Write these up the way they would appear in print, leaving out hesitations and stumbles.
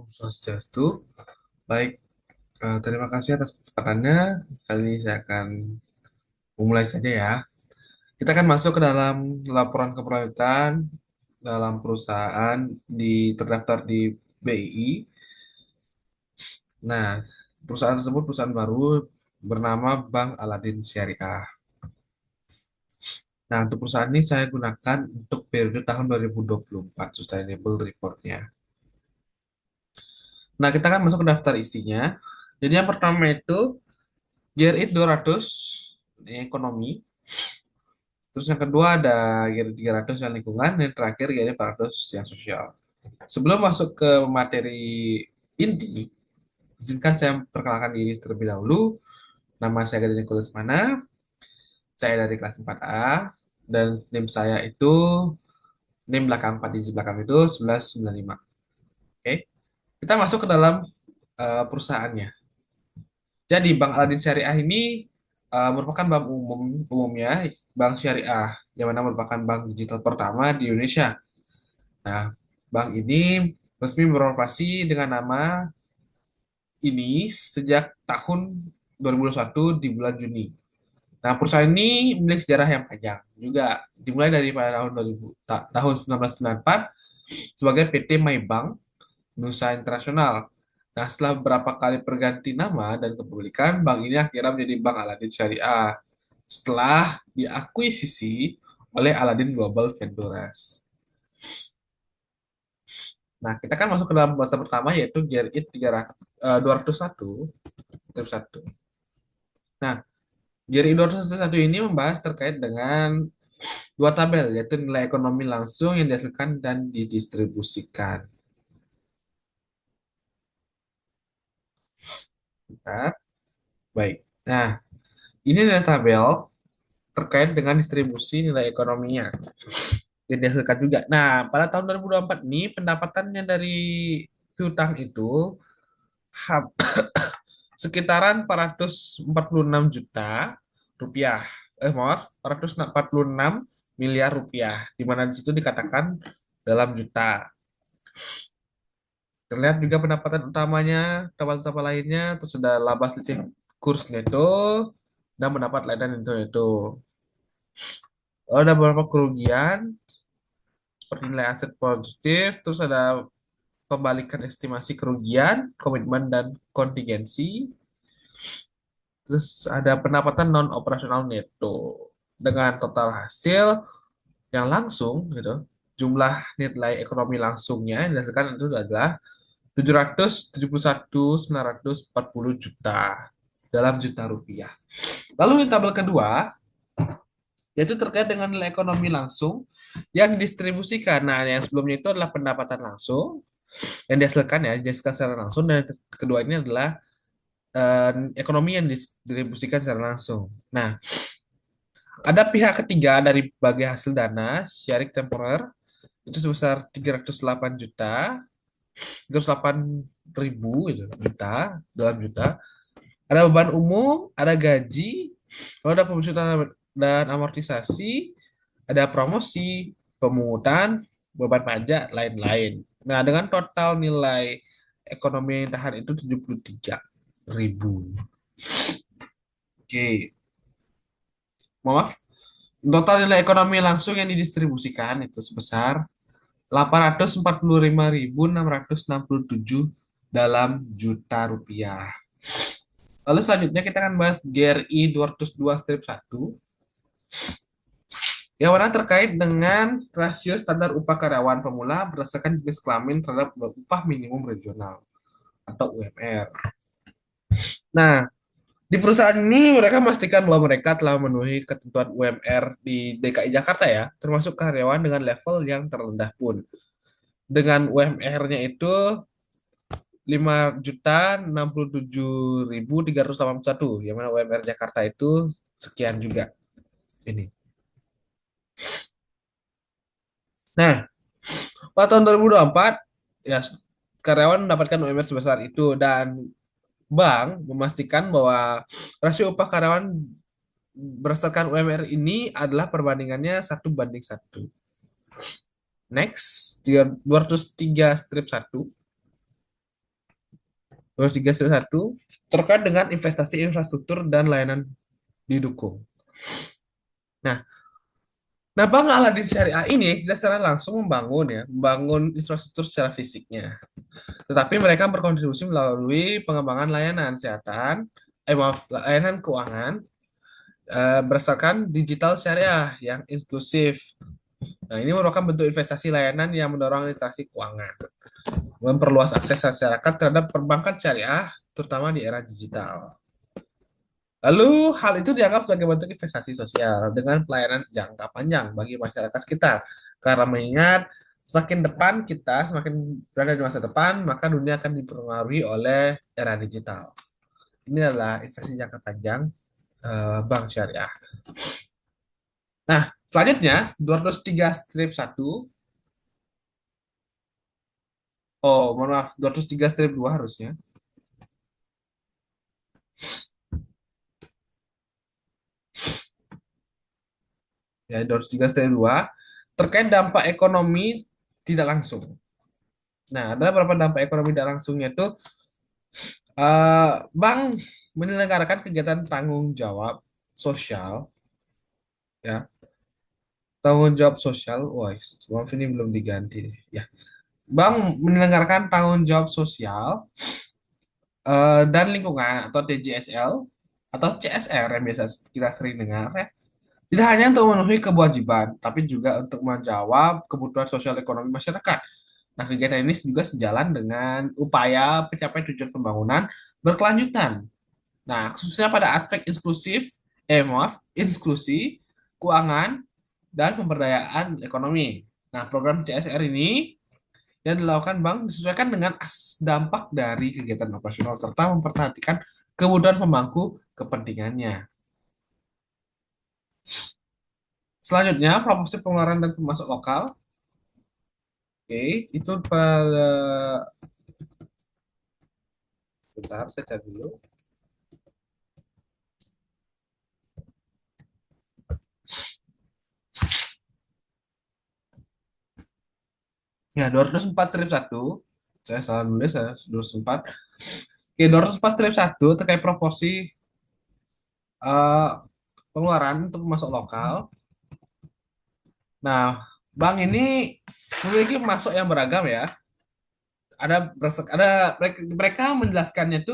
Om Swastiastu. Baik, terima kasih atas kesempatannya. Kali ini saya akan memulai saja ya. Kita akan masuk ke dalam laporan keperawatan dalam perusahaan terdaftar di BII. Nah, perusahaan tersebut perusahaan baru bernama Bank Aladin Syariah. Nah, untuk perusahaan ini saya gunakan untuk periode tahun 2024 Sustainable Report-nya. Nah, kita akan masuk ke daftar isinya. Jadi yang pertama itu GRI 200, ini ekonomi. Terus yang kedua ada GRI 300 yang lingkungan, dan yang terakhir GRI 400 yang sosial. Sebelum masuk ke materi inti, izinkan saya perkenalkan diri terlebih dahulu. Nama saya Gading Nicholas Mana, saya dari kelas 4A, dan NIM saya itu, NIM belakang, 4 digit belakang itu 1195. Oke, kita masuk ke dalam perusahaannya. Jadi Bank Aladin Syariah ini merupakan bank umumnya bank syariah yang mana merupakan bank digital pertama di Indonesia. Nah, bank ini resmi beroperasi dengan nama ini sejak tahun 2021 di bulan Juni. Nah, perusahaan ini memiliki sejarah yang panjang juga, dimulai dari pada tahun 2000, tahun 1994 sebagai PT Maybank Nusa Internasional. Nah, setelah beberapa kali perganti nama dan kepemilikan, bank ini akhirnya menjadi Bank Aladin Syariah setelah diakuisisi oleh Aladin Global Ventures. Nah, kita kan masuk ke dalam bahasa pertama yaitu GRIT 201, step 1. Nah, GRIT 201 ini membahas terkait dengan dua tabel, yaitu nilai ekonomi langsung yang dihasilkan dan didistribusikan. Bentar. Baik. Nah, ini adalah tabel terkait dengan distribusi nilai ekonominya yang dihasilkan juga. Nah, pada tahun 2024 ini pendapatannya dari piutang itu sekitaran 446 juta rupiah. Maaf, 446 miliar rupiah, di mana di situ dikatakan dalam juta. Terlihat juga pendapatan utamanya, pendapatan utama lainnya, terus ada laba selisih kurs neto, dan pendapat lain dan itu. Ada beberapa kerugian, seperti nilai aset positif, terus ada pembalikan estimasi kerugian, komitmen dan kontingensi, terus ada pendapatan non operasional neto dengan total hasil yang langsung gitu. Jumlah nilai ekonomi langsungnya yang dihasilkan itu adalah 771.940 juta dalam juta rupiah. Lalu yang tabel kedua yaitu terkait dengan nilai ekonomi langsung yang didistribusikan. Nah, yang sebelumnya itu adalah pendapatan langsung yang dihasilkan ya, dihasilkan secara langsung, dan kedua ini adalah ekonomi yang didistribusikan secara langsung. Nah, ada pihak ketiga dari bagi hasil dana syarik temporer itu sebesar 308 juta, 308 ribu itu juta dalam juta. Ada beban umum, ada gaji, lalu ada pemasukan dan amortisasi, ada promosi, pemungutan, beban pajak, lain-lain. Nah, dengan total nilai ekonomi yang tahan itu 73 ribu. Oke, maaf. Total nilai ekonomi langsung yang didistribusikan itu sebesar 845.667 dalam juta rupiah. Lalu selanjutnya kita akan bahas GRI 202 strip 1 yang mana terkait dengan rasio standar upah karyawan pemula berdasarkan jenis kelamin terhadap upah minimum regional atau UMR. Nah, di perusahaan ini mereka memastikan bahwa mereka telah memenuhi ketentuan UMR di DKI Jakarta ya, termasuk karyawan dengan level yang terendah pun. Dengan UMR-nya itu 5.067.381, yang mana UMR Jakarta itu sekian juga ini. Nah, pada tahun 2024 ya karyawan mendapatkan UMR sebesar itu, dan bank memastikan bahwa rasio upah karyawan berdasarkan UMR ini adalah perbandingannya 1:1. Next, 203 strip 1. 203-1 terkait dengan investasi infrastruktur dan layanan didukung. Nah, Bank Aladin Syariah ini tidak secara langsung membangun infrastruktur secara fisiknya. Tetapi mereka berkontribusi melalui pengembangan layanan kesehatan, layanan keuangan berdasarkan digital syariah yang inklusif. Nah, ini merupakan bentuk investasi layanan yang mendorong literasi keuangan, memperluas akses masyarakat terhadap perbankan syariah, terutama di era digital. Lalu, hal itu dianggap sebagai bentuk investasi sosial dengan pelayanan jangka panjang bagi masyarakat sekitar. Karena mengingat semakin berada di masa depan, maka dunia akan dipengaruhi oleh era digital. Ini adalah investasi jangka panjang bank syariah. Nah, selanjutnya 203 strip 1. Oh, mohon maaf, 203 strip 2 harusnya. Ya, 203 strip 2 terkait dampak ekonomi tidak langsung. Nah, ada beberapa dampak ekonomi tidak langsungnya itu bank menyelenggarakan kegiatan tanggung jawab sosial, ya, tanggung jawab sosial. Wah, maaf ini belum diganti. Ya, bank menyelenggarakan tanggung jawab sosial dan lingkungan atau TJSL atau CSR yang biasa kita sering dengar ya. Tidak hanya untuk memenuhi kewajiban, tapi juga untuk menjawab kebutuhan sosial ekonomi masyarakat. Nah, kegiatan ini juga sejalan dengan upaya pencapaian tujuan pembangunan berkelanjutan. Nah, khususnya pada aspek inklusi, keuangan, dan pemberdayaan ekonomi. Nah, program CSR ini yang dilakukan bank disesuaikan dengan dampak dari kegiatan operasional serta memperhatikan kebutuhan pemangku kepentingannya. Selanjutnya, promosi pengeluaran dan pemasok lokal. Oke, itu pada bentar saya cari dulu. Ya, 204-1. Saya salah nulis, saya 204. Oke, 204-1 terkait proporsi eh, pengeluaran untuk masuk lokal. Nah, bank ini memiliki masuk yang beragam ya. Ada mereka menjelaskannya itu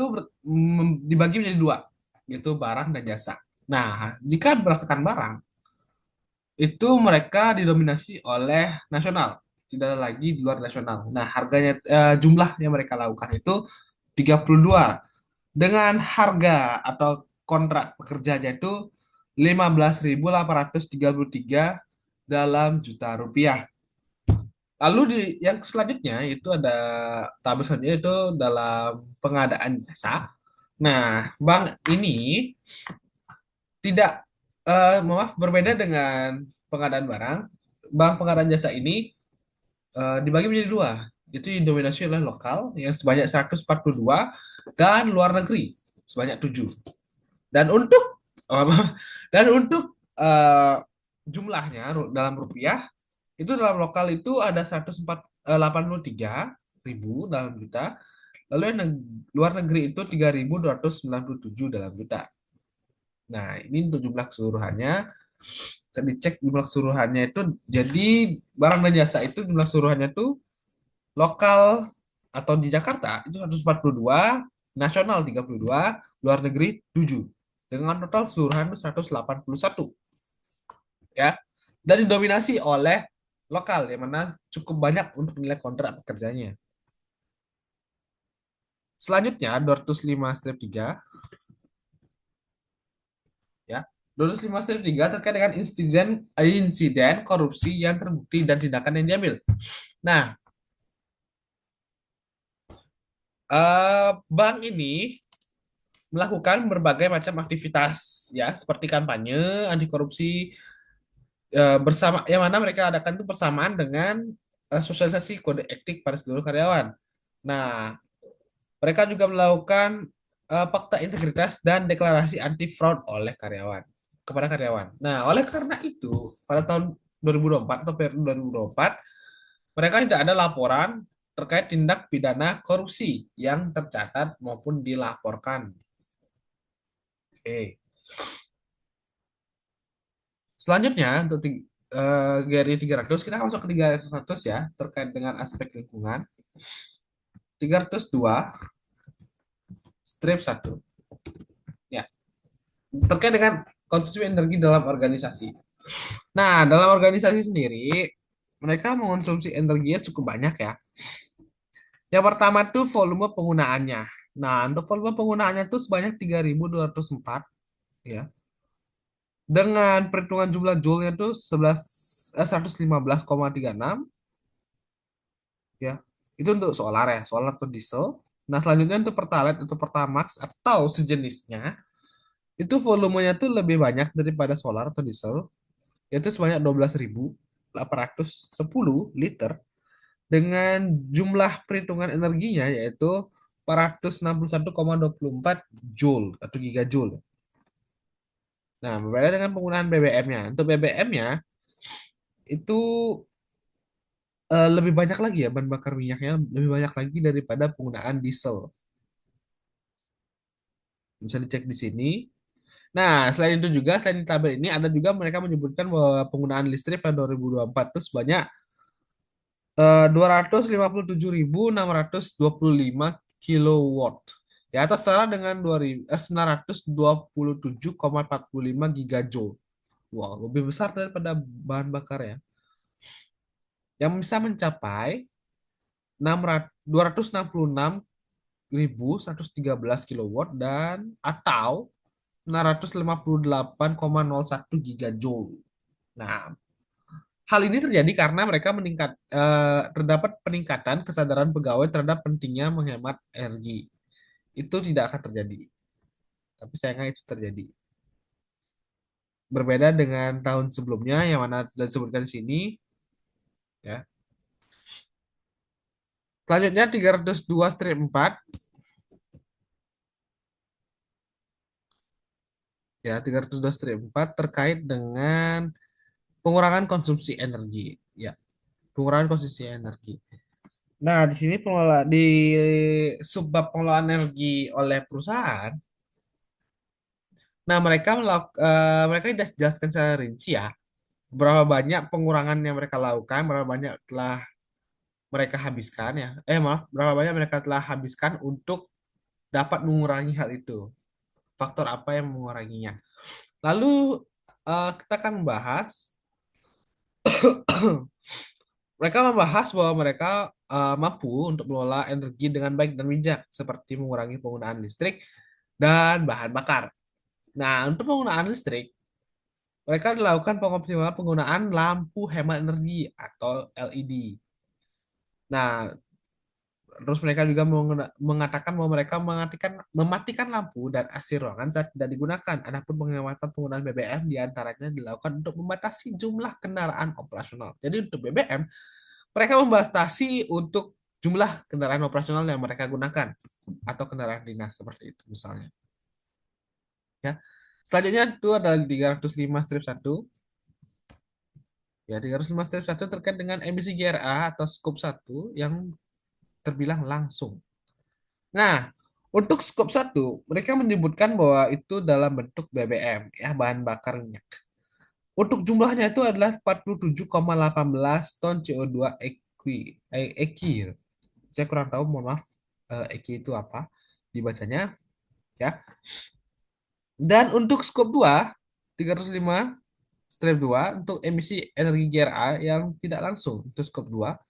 dibagi menjadi dua, yaitu barang dan jasa. Nah, jika berdasarkan barang, itu mereka didominasi oleh nasional, tidak lagi di luar nasional. Nah, harganya jumlah yang mereka lakukan itu 32 dengan harga atau kontrak pekerjanya itu 15.833 dalam juta rupiah. Lalu yang selanjutnya itu ada tabel selanjutnya itu dalam pengadaan jasa. Nah, bank ini tidak maaf berbeda dengan pengadaan barang. Bank pengadaan jasa ini dibagi menjadi dua. Itu didominasi oleh lokal yang sebanyak 142 dan luar negeri sebanyak 7. Dan untuk dan untuk jumlahnya dalam rupiah itu dalam lokal itu ada 183.000 dalam juta. Lalu yang luar negeri itu 3.297 dalam juta. Nah, ini untuk jumlah keseluruhannya. Saya dicek jumlah keseluruhannya itu jadi barang dan jasa itu jumlah keseluruhannya itu lokal atau di Jakarta itu 142, nasional 32, luar negeri 7. Dengan total keseluruhan itu 181 ya. Dan didominasi oleh lokal yang mana cukup banyak untuk nilai kontrak pekerjanya. Selanjutnya 205-3 ya. 205-3 terkait dengan insiden korupsi yang terbukti dan tindakan yang diambil. Nah, bank ini melakukan berbagai macam aktivitas ya seperti kampanye anti korupsi bersama yang mana mereka adakan itu bersamaan dengan sosialisasi kode etik pada seluruh karyawan. Nah, mereka juga melakukan fakta integritas dan deklarasi anti fraud oleh karyawan kepada karyawan. Nah, oleh karena itu pada tahun 2024 atau periode 2024 mereka tidak ada laporan terkait tindak pidana korupsi yang tercatat maupun dilaporkan. Oke. Selanjutnya untuk GRI 300 kita akan masuk ke 300 ya terkait dengan aspek lingkungan. 302 strip 1 ya terkait dengan konsumsi energi dalam organisasi. Nah, dalam organisasi sendiri mereka mengonsumsi energinya cukup banyak ya. Yang pertama tuh volume penggunaannya. Nah, untuk volume penggunaannya tuh sebanyak 3.204 ya. Dengan perhitungan jumlah joule-nya tuh 115,36 ya. Itu untuk solar ya, solar atau diesel. Nah, selanjutnya untuk Pertalite atau Pertamax atau sejenisnya, itu volumenya tuh lebih banyak daripada solar atau diesel, yaitu sebanyak 12.810 liter dengan jumlah perhitungan energinya yaitu 461,24 joule atau gigajoule. Nah, berbeda dengan penggunaan BBM-nya. Untuk BBM-nya itu lebih banyak lagi ya bahan bakar minyaknya lebih banyak lagi daripada penggunaan diesel. Bisa dicek di sini. Nah, selain itu juga, selain di tabel ini ada juga mereka menyebutkan bahwa penggunaan listrik pada 2024 itu sebanyak 257.625 kilowatt. Ya, atau setara dengan 927,45 gigajoule. Wow, lebih besar daripada bahan bakar ya. Yang bisa mencapai 266.113 kilowatt dan atau 958,01 gigajoule. Nah, hal ini terjadi karena mereka terdapat peningkatan kesadaran pegawai terhadap pentingnya menghemat energi. Itu tidak akan terjadi, tapi sayangnya itu terjadi. Berbeda dengan tahun sebelumnya yang mana sudah disebutkan di sini, ya. Selanjutnya 302-4 ya 302-4 terkait dengan pengurangan konsumsi energi, ya. Pengurangan konsumsi energi. Nah, di sini di subbab pengelolaan energi oleh perusahaan. Nah, mereka tidak jelaskan secara rinci ya, berapa banyak pengurangan yang mereka lakukan, berapa banyak telah mereka habiskan ya. Maaf, berapa banyak mereka telah habiskan untuk dapat mengurangi hal itu. Faktor apa yang menguranginya. Lalu kita akan membahas, mereka membahas bahwa mereka mampu untuk mengelola energi dengan baik dan bijak, seperti mengurangi penggunaan listrik dan bahan bakar. Nah, untuk penggunaan listrik, mereka dilakukan pengoptimalan penggunaan lampu hemat energi atau LED. Nah, terus mereka juga mengatakan bahwa mereka mematikan lampu dan AC ruangan saat tidak digunakan. Adapun penghematan penggunaan BBM diantaranya dilakukan untuk membatasi jumlah kendaraan operasional. Jadi untuk BBM, mereka membatasi untuk jumlah kendaraan operasional yang mereka gunakan atau kendaraan dinas seperti itu misalnya. Ya. Selanjutnya itu adalah 305 strip 1. Ya, 305 strip 1 terkait dengan emisi GRA atau skop 1 yang terbilang langsung. Nah, untuk skop 1 mereka menyebutkan bahwa itu dalam bentuk BBM, ya, bahan bakar minyak. Untuk jumlahnya itu adalah 47,18 ton CO2 ekir. Saya kurang tahu, mohon maaf, eki itu apa dibacanya, ya. Dan untuk skop 2, 305 strip 2 untuk emisi energi GRA yang tidak langsung, untuk skop 2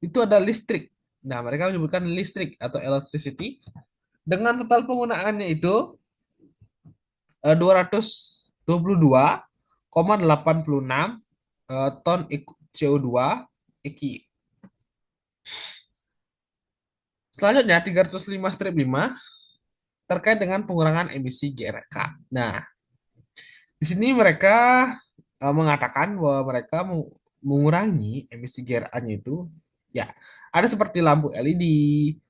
itu ada listrik. Nah, mereka menyebutkan listrik atau electricity dengan total penggunaannya itu 222,86 ton CO2 EKI. Selanjutnya 305 strip 5 terkait dengan pengurangan emisi GRK. Nah, di sini mereka mengatakan bahwa mereka mengurangi emisi GRA-nya itu ya ada seperti lampu LED,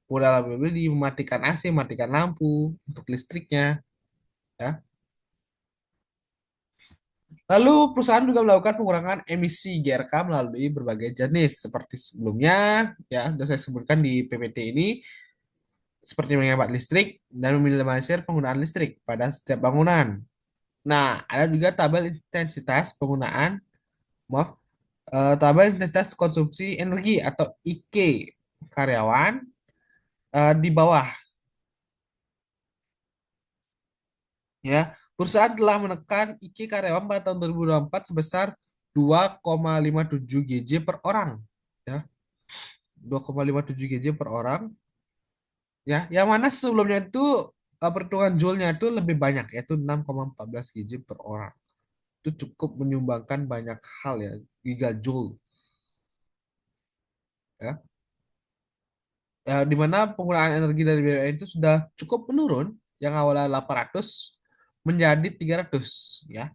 penggunaan lampu LED, mematikan AC, mematikan lampu untuk listriknya, ya. Lalu perusahaan juga melakukan pengurangan emisi GRK melalui berbagai jenis seperti sebelumnya ya sudah saya sebutkan di PPT ini seperti menghemat listrik dan meminimalisir penggunaan listrik pada setiap bangunan. Nah, ada juga tabel intensitas penggunaan, maaf, tabel intensitas konsumsi energi atau IK karyawan di bawah ya. Perusahaan telah menekan IK karyawan pada tahun 2024 sebesar 2,57 GJ per orang ya. 2,57 GJ per orang ya. Yang mana sebelumnya itu perhitungan joule-nya itu lebih banyak yaitu 6,14 GJ per orang. Itu cukup menyumbangkan banyak hal ya, gigajoule ya. Ya, di mana penggunaan energi dari BBM itu sudah cukup menurun yang awalnya 800 menjadi 300 ya.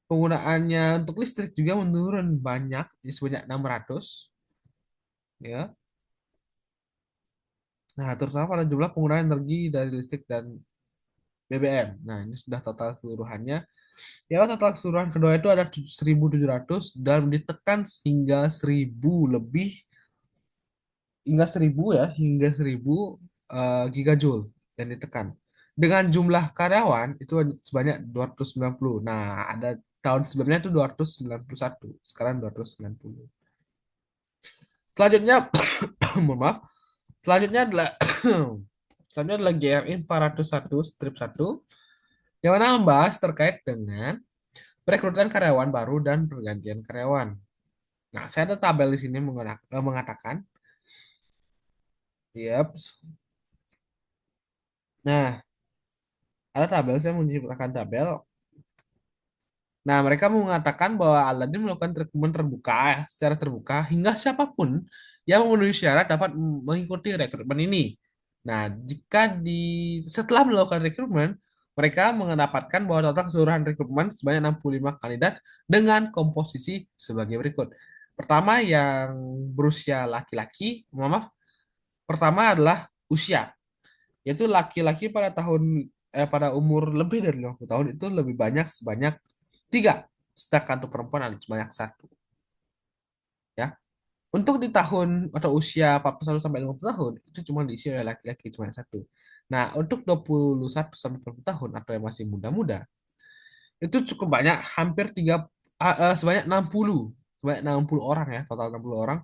Penggunaannya untuk listrik juga menurun banyak ya, sebanyak 600 ya. Nah, terutama pada jumlah penggunaan energi dari listrik dan BBM. Nah, ini sudah total keseluruhannya. Ya, total keseluruhan kedua itu ada 1.700 dan ditekan hingga 1.000 lebih hingga 1.000 gigajoule yang ditekan. Dengan jumlah karyawan itu sebanyak 290. Nah, ada tahun sebelumnya itu 291, sekarang 290. Selanjutnya, mohon maaf. Selanjutnya adalah selanjutnya adalah GRI 401 strip 1 yang mana membahas terkait dengan perekrutan karyawan baru dan pergantian karyawan. Nah, saya ada tabel di sini mengatakan, yep. Nah, ada tabel, saya menciptakan tabel. Nah, mereka mengatakan bahwa Aladdin melakukan rekrutmen terbuka secara terbuka hingga siapapun yang memenuhi syarat dapat mengikuti rekrutmen ini. Nah, jika setelah melakukan rekrutmen, mereka mendapatkan bahwa total keseluruhan rekrutmen sebanyak 65 kandidat dengan komposisi sebagai berikut. Pertama yang berusia laki-laki, maaf, pertama adalah usia, yaitu laki-laki pada umur lebih dari 50 tahun itu lebih banyak sebanyak tiga, sedangkan untuk perempuan ada sebanyak satu ya. Untuk di tahun atau usia 41 sampai 50 tahun itu cuma diisi oleh laki-laki cuma satu. Nah, untuk 21 sampai 40 tahun atau yang masih muda-muda itu cukup banyak, hampir sebanyak 60, sebanyak 60 orang ya, total 60 orang.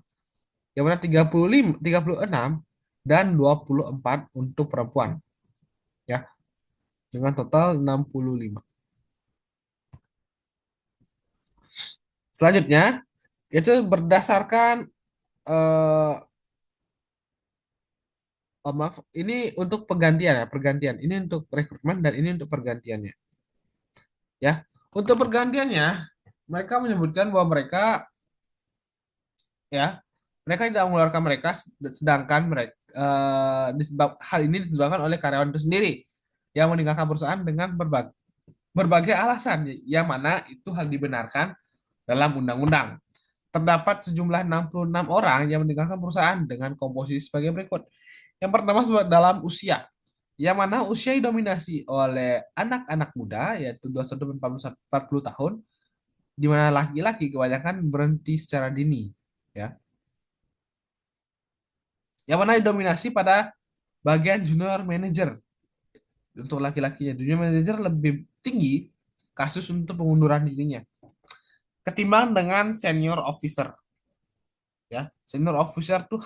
Yang mana 35, 36 dan 24 untuk perempuan ya, dengan total 65. Selanjutnya itu berdasarkan eh maaf, ini untuk pergantian ya, pergantian. Ini untuk rekrutmen dan ini untuk pergantiannya. Ya, untuk pergantiannya, mereka menyebutkan bahwa ya, mereka tidak mengeluarkan mereka, sedangkan hal ini disebabkan oleh karyawan itu sendiri yang meninggalkan perusahaan dengan berbagai alasan, yang mana itu hal dibenarkan dalam undang-undang. Terdapat sejumlah 66 orang yang meninggalkan perusahaan dengan komposisi sebagai berikut. Yang pertama dalam usia, yang mana usia didominasi oleh anak-anak muda, yaitu 21 sampai 40 tahun, di mana laki-laki kebanyakan berhenti secara dini. Ya. Yang mana didominasi pada bagian junior manager. Untuk laki-lakinya, junior manager lebih tinggi kasus untuk pengunduran dirinya ketimbang dengan senior officer. Ya, senior officer tuh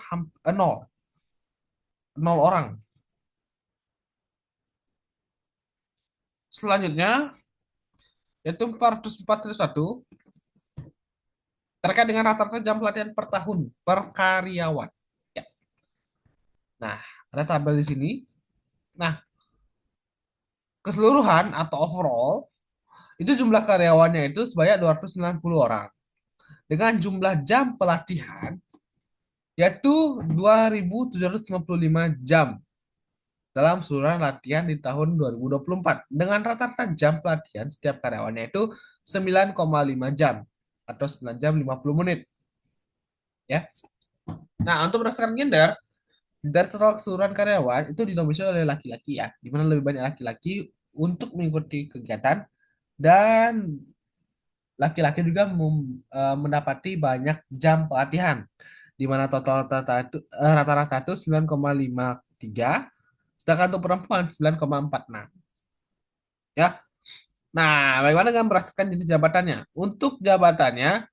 nol, nol orang. Selanjutnya, yaitu 441 terkait dengan rata-rata jam pelatihan per tahun per karyawan. Ya. Nah, ada tabel di sini. Nah, keseluruhan atau overall itu jumlah karyawannya itu sebanyak 290 orang. Dengan jumlah jam pelatihan yaitu 2.755 jam dalam seluruh latihan di tahun 2024. Dengan rata-rata jam pelatihan setiap karyawannya itu 9,5 jam atau 9 jam 50 menit. Ya. Nah, untuk berdasarkan gender, dari total keseluruhan karyawan itu didominasi oleh laki-laki ya, di mana lebih banyak laki-laki untuk mengikuti kegiatan dan laki-laki juga mendapati banyak jam pelatihan, di mana total rata-rata itu 9,53, sedangkan untuk perempuan 9,46. Ya. Nah, bagaimana dengan berdasarkan jenis jabatannya? Untuk jabatannya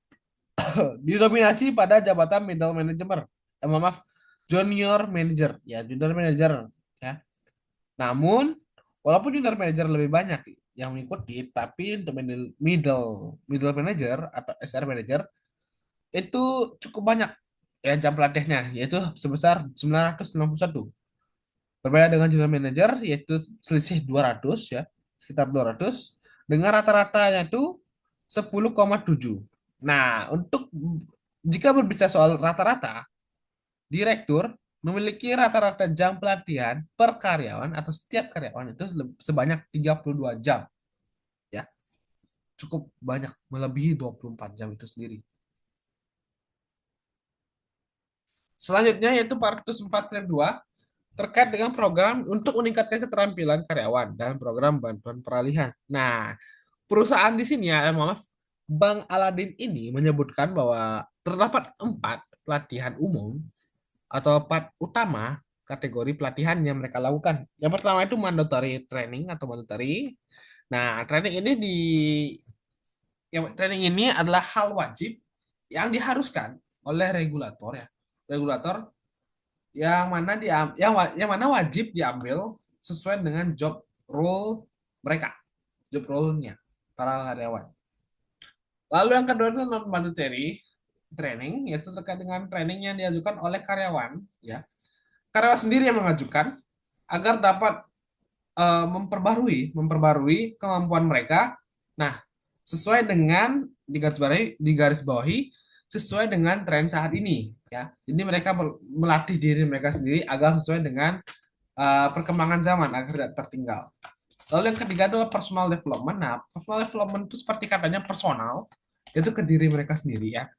didominasi pada jabatan middle manager. Maaf, junior manager. Ya, junior manager. Ya. Namun, walaupun junior manager lebih banyak yang mengikuti, tapi untuk middle middle manager atau SR manager itu cukup banyak ya jam pelatihnya, yaitu sebesar 991. Berbeda dengan junior manager, yaitu selisih 200 ya, sekitar 200, dengan rata-ratanya itu 10,7. Nah, untuk jika berbicara soal rata-rata, direktur memiliki rata-rata jam pelatihan per karyawan atau setiap karyawan itu sebanyak 32 jam. Ya, cukup banyak, melebihi 24 jam itu sendiri. Selanjutnya yaitu 404-2 terkait dengan program untuk meningkatkan keterampilan karyawan dan program bantuan peralihan. Nah, perusahaan di sini ya, maaf, Bank Aladin ini menyebutkan bahwa terdapat 4 pelatihan umum atau 4 utama kategori pelatihan yang mereka lakukan. Yang pertama itu mandatory training atau mandatory. Nah, training ini adalah hal wajib yang diharuskan oleh regulator ya. Regulator yang mana wajib diambil sesuai dengan job role mereka, job role-nya para karyawan. Lalu yang kedua itu non mandatory training, yaitu terkait dengan training yang diajukan oleh karyawan ya. Karyawan sendiri yang mengajukan agar dapat memperbarui kemampuan mereka. Nah, sesuai dengan di garis bawahi sesuai dengan tren saat ini ya. Jadi mereka melatih diri mereka sendiri agar sesuai dengan perkembangan zaman agar tidak tertinggal. Lalu yang ketiga adalah personal development. Nah, personal development itu seperti katanya personal, itu ke diri mereka sendiri ya.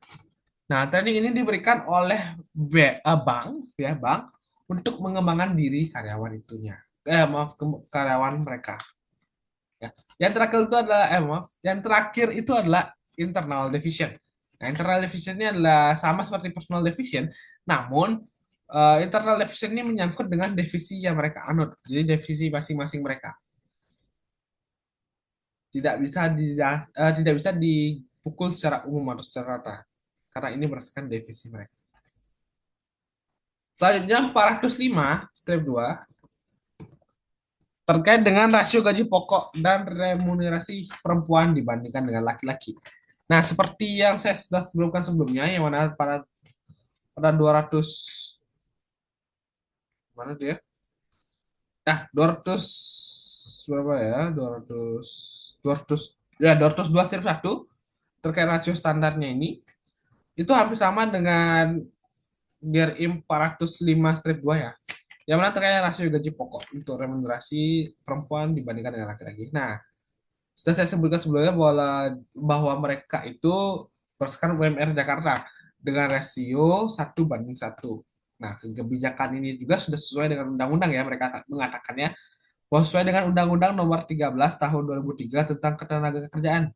Nah, training ini diberikan oleh bank ya, bank untuk mengembangkan diri karyawan itunya. Maaf, karyawan mereka. Ya. Yang terakhir itu adalah maaf, yang terakhir itu adalah internal division. Nah, internal division ini adalah sama seperti personal division, namun internal division ini menyangkut dengan divisi yang mereka anut. Jadi divisi masing-masing mereka tidak bisa dipukul secara umum atau secara rata karena ini berdasarkan divisi mereka. Selanjutnya 405 strip 2 terkait dengan rasio gaji pokok dan remunerasi perempuan dibandingkan dengan laki-laki. Nah, seperti yang saya sudah sebelumkan sebelumnya, yang mana pada 200 mana dia? Nah, 200 berapa ya? 200 200 ya 202-1 terkait rasio standarnya ini itu hampir sama dengan GRI 405 strip 2 ya. Yang mana terkait rasio gaji pokok untuk remunerasi perempuan dibandingkan dengan laki-laki. Nah, sudah saya sebutkan sebelumnya bahwa mereka itu berdasarkan UMR Jakarta dengan rasio 1:1. Nah, kebijakan ini juga sudah sesuai dengan undang-undang ya, mereka mengatakannya bahwa sesuai dengan Undang-Undang Nomor 13 Tahun 2003 tentang Ketenagakerjaan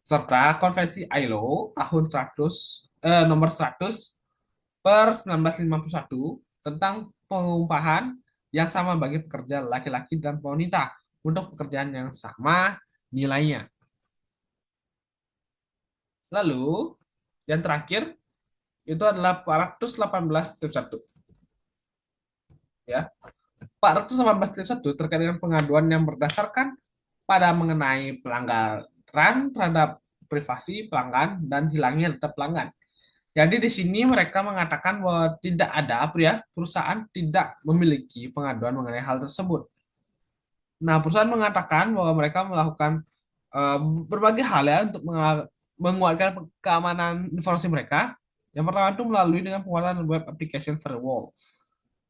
serta Konvensi ILO tahun 100 nomor 100 per 1951 tentang pengupahan yang sama bagi pekerja laki-laki dan wanita untuk pekerjaan yang sama nilainya. Lalu, yang terakhir itu adalah 418-1 ya. 418-1 terkait dengan pengaduan yang berdasarkan pada mengenai pelanggaran terhadap privasi pelanggan dan hilangnya data pelanggan. Jadi di sini mereka mengatakan bahwa tidak ada perusahaan tidak memiliki pengaduan mengenai hal tersebut. Nah, perusahaan mengatakan bahwa mereka melakukan eh, berbagai hal ya untuk menguatkan keamanan informasi mereka. Yang pertama itu melalui dengan penguatan web application firewall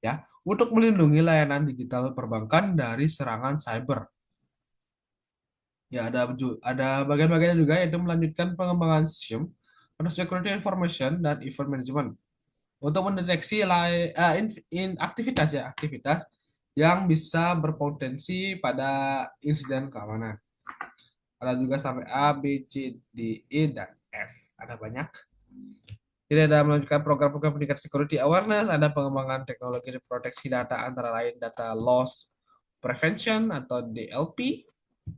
ya untuk melindungi layanan digital perbankan dari serangan cyber. Ya, ada bagian-bagiannya juga yaitu melanjutkan pengembangan SIEM atau Security Information dan Event Management untuk mendeteksi aktivitas yang bisa berpotensi pada insiden keamanan. Ada juga sampai A, B, C, D, E, dan F. Ada banyak. Jadi ada melanjutkan program-program peningkatan security awareness, ada pengembangan teknologi proteksi data antara lain data loss prevention atau DLP,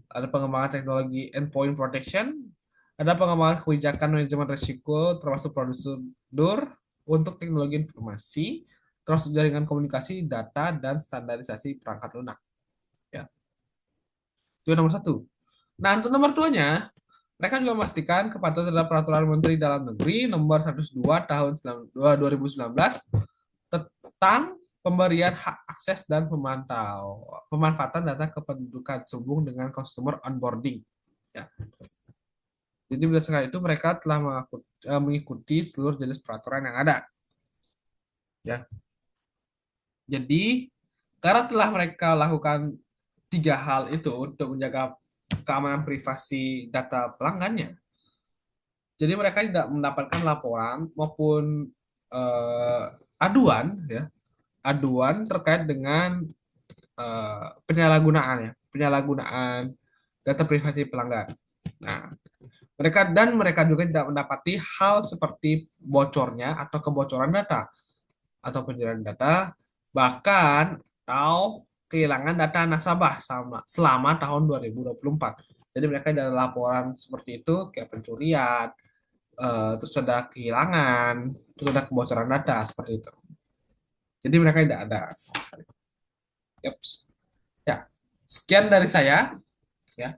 ada pengembangan teknologi endpoint protection, ada pengembangan kebijakan manajemen risiko termasuk prosedur untuk teknologi informasi, termasuk jaringan komunikasi, data, dan standarisasi perangkat lunak. Ya, itu nomor satu. Nah, untuk nomor duanya, mereka juga memastikan kepatuhan terhadap peraturan Menteri Dalam Negeri nomor 102 tahun 2019 tentang pemberian hak akses dan pemanfaatan data kependudukan sehubung dengan customer onboarding. Ya. Jadi berdasarkan itu mereka telah mengikuti seluruh jenis peraturan yang ada. Ya. Jadi karena telah mereka lakukan tiga hal itu untuk menjaga keamanan privasi data pelanggannya, jadi mereka tidak mendapatkan laporan maupun eh, aduan, ya, aduan terkait dengan penyalahgunaan data privasi pelanggan. Nah, mereka juga tidak mendapati hal seperti bocornya atau kebocoran data atau pencurian data, bahkan atau kehilangan data nasabah selama tahun 2024. Jadi mereka ada laporan seperti itu kayak pencurian, terus ada kehilangan, terus ada kebocoran data seperti itu. Jadi mereka tidak ada. Yaps. Ya, sekian dari saya. Ya,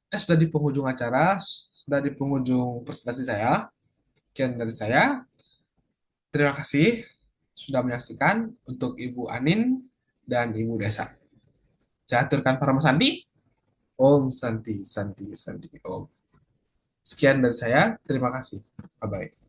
kita sudah di penghujung acara, sudah di penghujung presentasi saya. Sekian dari saya. Terima kasih sudah menyaksikan untuk Ibu Anin dan Ibu Desa. Saya aturkan para Sandi. Om Santi, Santi, Santi, Om. Sekian dari saya. Terima kasih. Bye-bye.